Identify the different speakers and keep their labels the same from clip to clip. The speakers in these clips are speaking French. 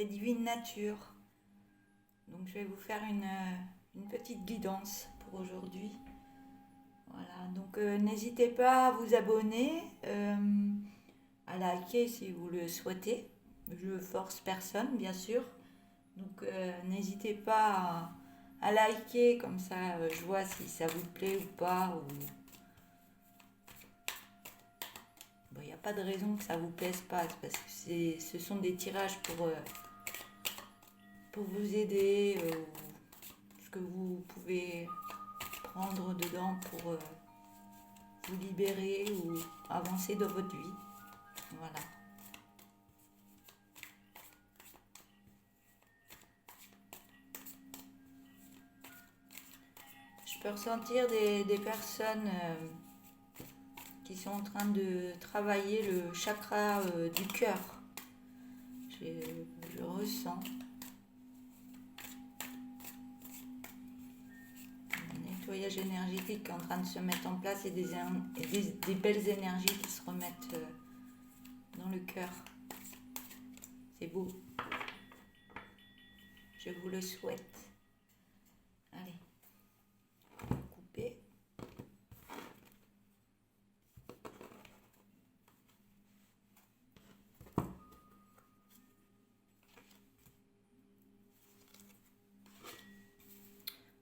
Speaker 1: c'est Divine Nature. Donc je vais vous faire une petite guidance pour aujourd'hui. Voilà, donc n'hésitez pas à vous abonner, à liker si vous le souhaitez. Je force personne, bien sûr. Donc n'hésitez pas à liker, comme ça je vois si ça vous plaît ou pas. Il n'y a pas de raison que ça vous plaise pas, parce que ce sont des tirages pour vous aider, ce que vous pouvez prendre dedans pour vous libérer ou avancer dans votre vie. Voilà. Je peux ressentir des personnes qui sont en train de travailler le chakra du cœur. Je ressens. Nettoyage énergétique en train de se mettre en place et des belles énergies qui se remettent dans le cœur. C'est beau. Je vous le souhaite. Allez, couper.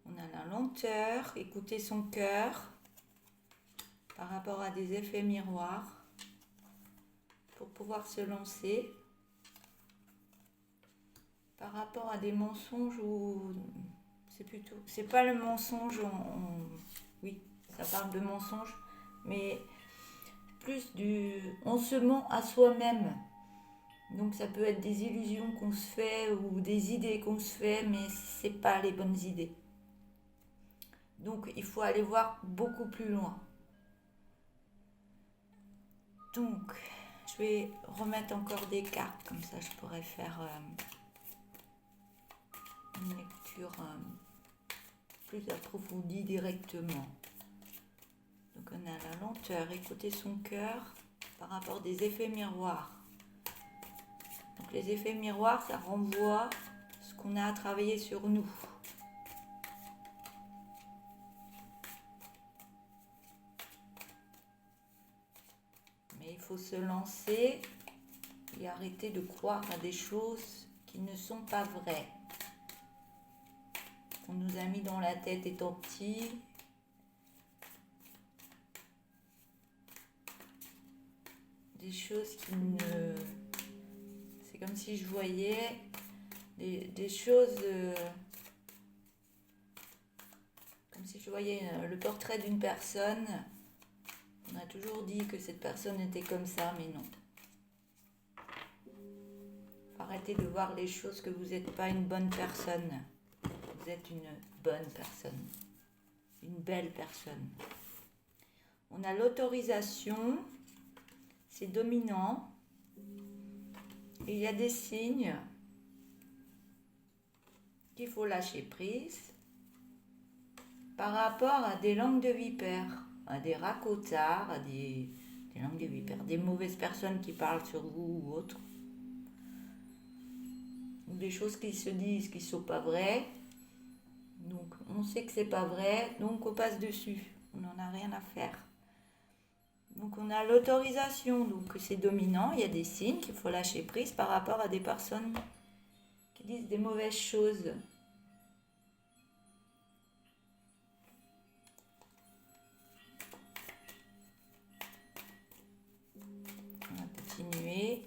Speaker 1: On a la lenteur, écouter son cœur par rapport à des effets miroirs pour pouvoir se lancer par rapport à des mensonges ou c'est pas le mensonge, oui, ça parle de mensonge, mais plus on se ment à soi-même. Donc ça peut être des illusions qu'on se fait ou des idées qu'on se fait, mais c'est pas les bonnes idées. Donc il faut aller voir beaucoup plus loin. Donc je vais remettre encore des cartes, comme ça je pourrais faire une lecture plus approfondie directement. Donc on a la lenteur, écouter son cœur par rapport à des effets miroirs. Donc les effets miroirs, ça renvoie ce qu'on a à travailler sur nous. Mais il faut se lancer et arrêter de croire à des choses qui ne sont pas vraies. On nous a mis dans la tête étant petit. Des choses qui ne... C'est comme si je voyais des choses... comme si je voyais le portrait d'une personne. On a toujours dit que cette personne était comme ça, mais non. Arrêtez de voir les choses que vous n'êtes pas une bonne personne. Vous êtes une bonne personne, une belle personne. On a l'autorisation, c'est dominant. Et il y a des signes qu'il faut lâcher prise par rapport à des langues de vipères, à des racotards, à des langues de vipères, des mauvaises personnes qui parlent sur vous ou autres. Ou des choses qui se disent qui ne sont pas vraies. Donc on sait que c'est pas vrai, donc on passe dessus, on n'en a rien à faire. Donc on a l'autorisation, donc c'est dominant, il y a des signes qu'il faut lâcher prise par rapport à des personnes qui disent des mauvaises choses. On va continuer.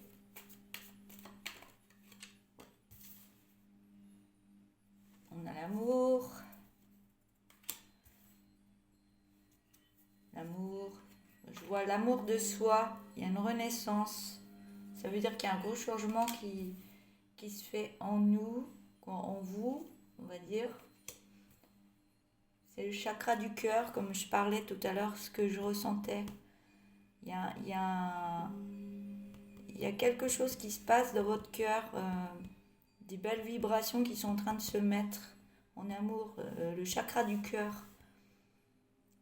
Speaker 1: On a l'amour. L'amour. Je vois l'amour de soi. Il y a une renaissance. Ça veut dire qu'il y a un gros changement qui se fait en nous, en vous, on va dire. C'est le chakra du cœur, comme je parlais tout à l'heure, ce que je ressentais. Il y a quelque chose qui se passe dans votre cœur, des belles vibrations qui sont en train de se mettre en amour, le chakra du cœur,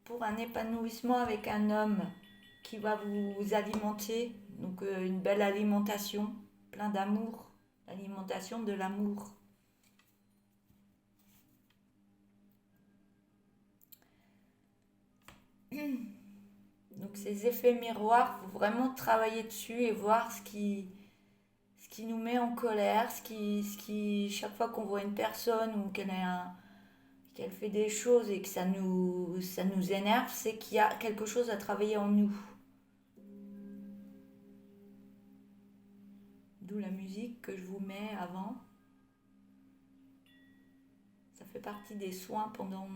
Speaker 1: pour un épanouissement avec un homme qui va vous alimenter, donc une belle alimentation, plein d'amour, l'alimentation de l'amour. Donc ces effets miroirs, il faut vraiment travailler dessus et voir ce qui nous met en colère, chaque fois qu'on voit une personne ou qu'elle fait des choses et que ça nous énerve, c'est qu'il y a quelque chose à travailler en nous. D'où la musique que je vous mets avant. Ça fait partie des soins pendant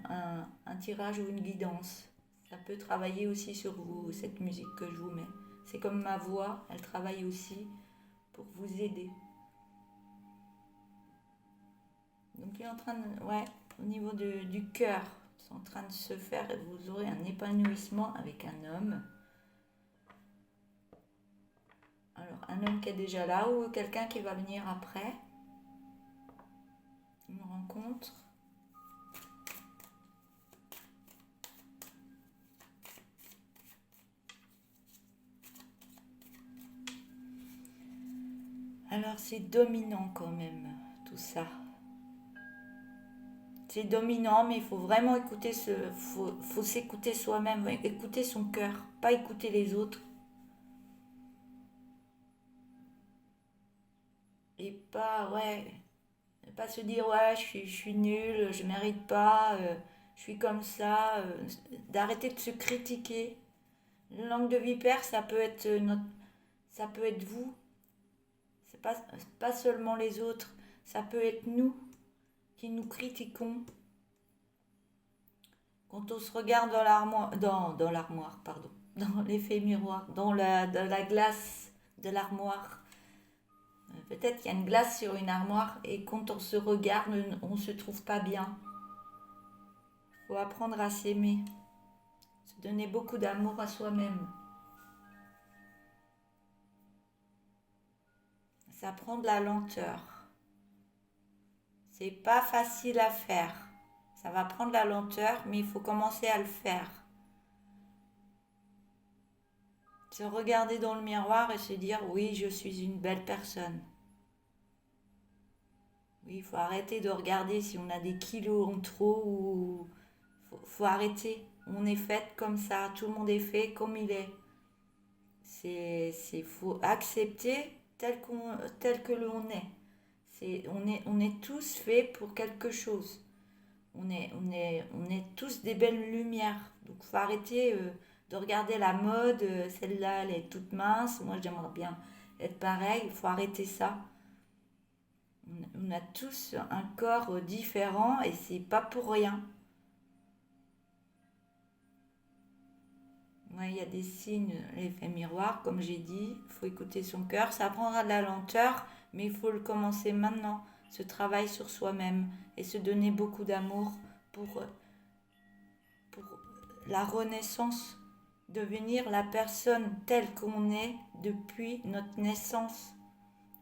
Speaker 1: un tirage ou une guidance. Ça peut travailler aussi sur vous, cette musique que je vous mets. C'est comme ma voix, elle travaille aussi pour vous aider. Donc il est en train de... Ouais, au niveau du cœur, c'est en train de se faire et vous aurez un épanouissement avec un homme. Alors, un homme qui est déjà là ou quelqu'un qui va venir après. Une rencontre. Alors, c'est dominant quand même, tout ça. C'est dominant, mais il faut vraiment écouter faut s'écouter soi-même, écouter son cœur, pas écouter les autres. Et pas se dire ouais, je suis nulle, je mérite pas, je suis comme ça, d'arrêter de se critiquer. La langue de vipère, ça peut être vous, c'est pas seulement les autres, ça peut être nous qui nous critiquons. Quand on se regarde dans l'armoire, pardon, dans l'effet miroir, dans la glace de l'armoire. Peut-être qu'il y a une glace sur une armoire et quand on se regarde, on ne se trouve pas bien. Il faut apprendre à s'aimer, se donner beaucoup d'amour à soi-même. Ça prend de la lenteur. C'est pas facile à faire. Ça va prendre de la lenteur, mais il faut commencer à le faire. Se regarder dans le miroir et se dire oui, je suis une belle personne. Oui, il faut arrêter de regarder si on a des kilos en trop ou... Faut arrêter. On est fait comme ça. Tout le monde est fait comme il est. Faut accepter tel que l'on est. On est tous faits pour quelque chose. On est tous des belles lumières. Donc faut arrêter de regarder la mode. Celle-là, elle est toute mince. Moi, j'aimerais bien être pareil. Il faut arrêter ça. On a tous un corps différent et c'est pas pour rien. Ouais, il y a des signes, l'effet miroir, comme j'ai dit, il faut écouter son cœur. Ça prendra de la lenteur, mais il faut le commencer maintenant. Ce travail sur soi-même et se donner beaucoup d'amour pour la renaissance, devenir la personne telle qu'on est depuis notre naissance.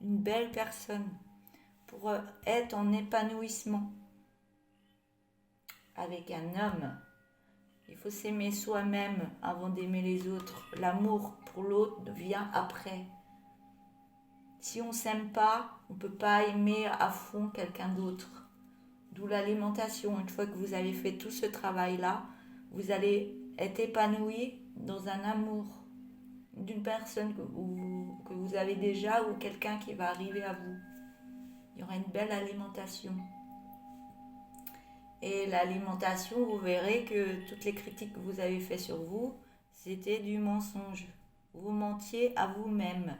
Speaker 1: Une belle personne pour être en épanouissement avec un homme. Il faut s'aimer soi-même avant d'aimer les autres. L'amour pour l'autre vient après. Si on ne s'aime pas, on ne peut pas aimer à fond quelqu'un d'autre. D'où l'alimentation. Une fois que vous avez fait tout ce travail-là, vous allez être épanoui dans un amour d'une personne que vous avez déjà ou quelqu'un qui va arriver à vous. Il y aura une belle alimentation. Et l'alimentation, vous verrez que toutes les critiques que vous avez faites sur vous, c'était du mensonge. Vous mentiez à vous-même.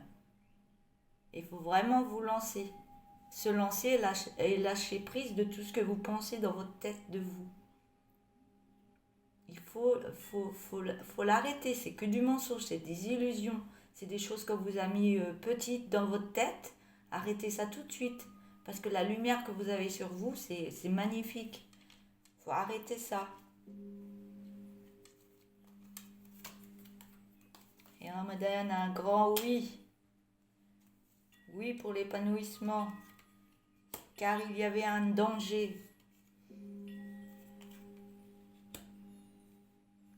Speaker 1: Il faut vraiment vous lancer. Se lancer et lâcher prise de tout ce que vous pensez dans votre tête de vous. Il faut l'arrêter. C'est que du mensonge, c'est des illusions. C'est des choses que vous avez mis petites dans votre tête. Arrêtez ça tout de suite. Parce que la lumière que vous avez sur vous, c'est magnifique. Il faut arrêter ça. Et on me donne un grand oui. Oui pour l'épanouissement. Car il y avait un danger.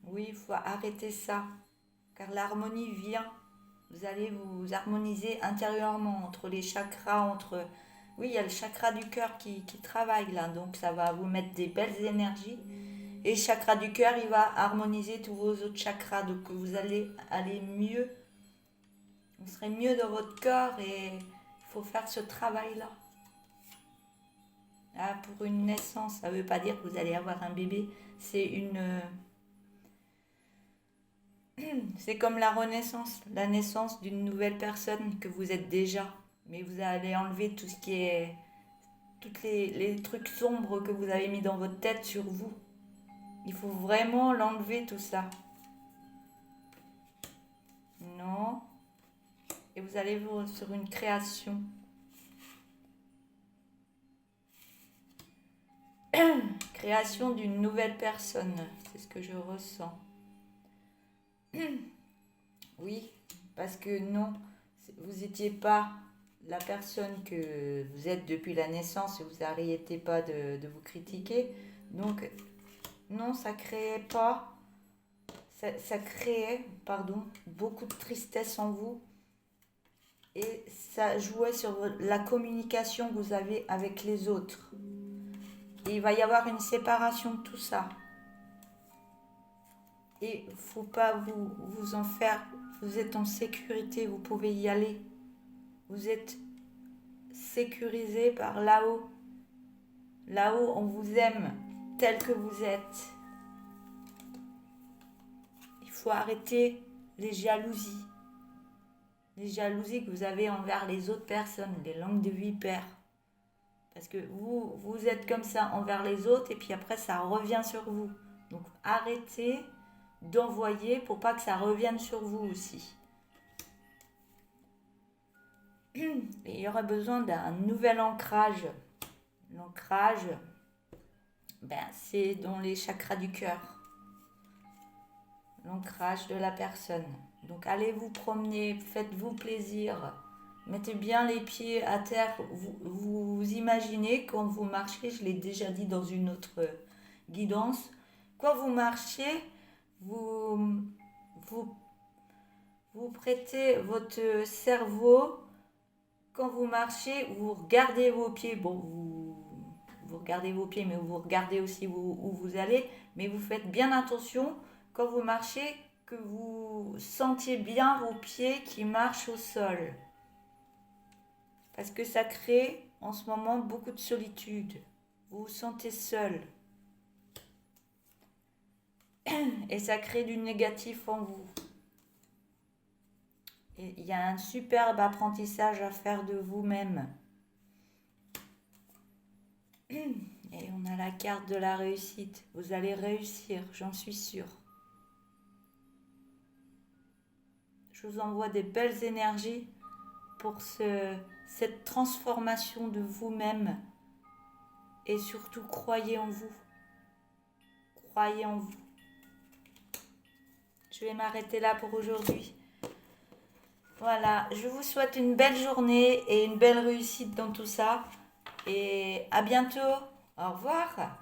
Speaker 1: Oui, il faut arrêter ça. Car l'harmonie vient Vous allez vous harmoniser intérieurement entre les chakras, entre... Oui, il y a le chakra du cœur qui travaille là, donc ça va vous mettre des belles énergies. Et le chakra du cœur, il va harmoniser tous vos autres chakras, donc vous allez aller mieux. Vous serez mieux dans votre corps et il faut faire ce travail-là. Ah, pour une naissance, ça ne veut pas dire que vous allez avoir un bébé. C'est comme la renaissance, la naissance d'une nouvelle personne que vous êtes déjà. Mais vous allez enlever tout ce qui est... tous les trucs sombres que vous avez mis dans votre tête sur vous. Il faut vraiment l'enlever tout ça. Non. Et vous allez sur une création. Création d'une nouvelle personne. C'est ce que je ressens. Oui, parce que non, vous n'étiez pas la personne que vous êtes depuis la naissance et vous n'arrêtez pas de vous critiquer. Donc, non, ça créait pas, ça créait, beaucoup de tristesse en vous et ça jouait sur la communication que vous avez avec les autres. Et il va y avoir une séparation de tout ça. Et il ne faut pas vous en faire. Vous êtes en sécurité, vous pouvez y aller. Vous êtes sécurisé par là-haut. Là-haut, on vous aime tel que vous êtes. Il faut arrêter les jalousies. Les jalousies que vous avez envers les autres personnes, les langues de vipère. Parce que vous êtes comme ça envers les autres et puis après ça revient sur vous. Donc arrêtez d'envoyer pour pas que ça revienne sur vous aussi. Et il y aura besoin d'un nouvel ancrage. L'ancrage, c'est dans les chakras du cœur. L'ancrage de la personne. Donc allez vous promener, faites-vous plaisir. Mettez bien les pieds à terre. Vous imaginez quand vous marchez, je l'ai déjà dit dans une autre guidance, quand vous marchez, vous prêtez votre cerveau, quand vous marchez, vous regardez vos pieds. Bon, vous regardez vos pieds, mais vous regardez aussi où vous allez. Mais vous faites bien attention quand vous marchez, que vous sentiez bien vos pieds qui marchent au sol. Parce que ça crée en ce moment beaucoup de solitude. Vous vous sentez seul. Et ça crée du négatif en vous. Et il y a un superbe apprentissage à faire de vous-même. Et on a la carte de la réussite. Vous allez réussir, j'en suis sûre. Je vous envoie des belles énergies pour cette transformation de vous-même. Et surtout, croyez en vous. Croyez en vous. Je vais m'arrêter là pour aujourd'hui. Voilà, je vous souhaite une belle journée et une belle réussite dans tout ça. Et à bientôt. Au revoir.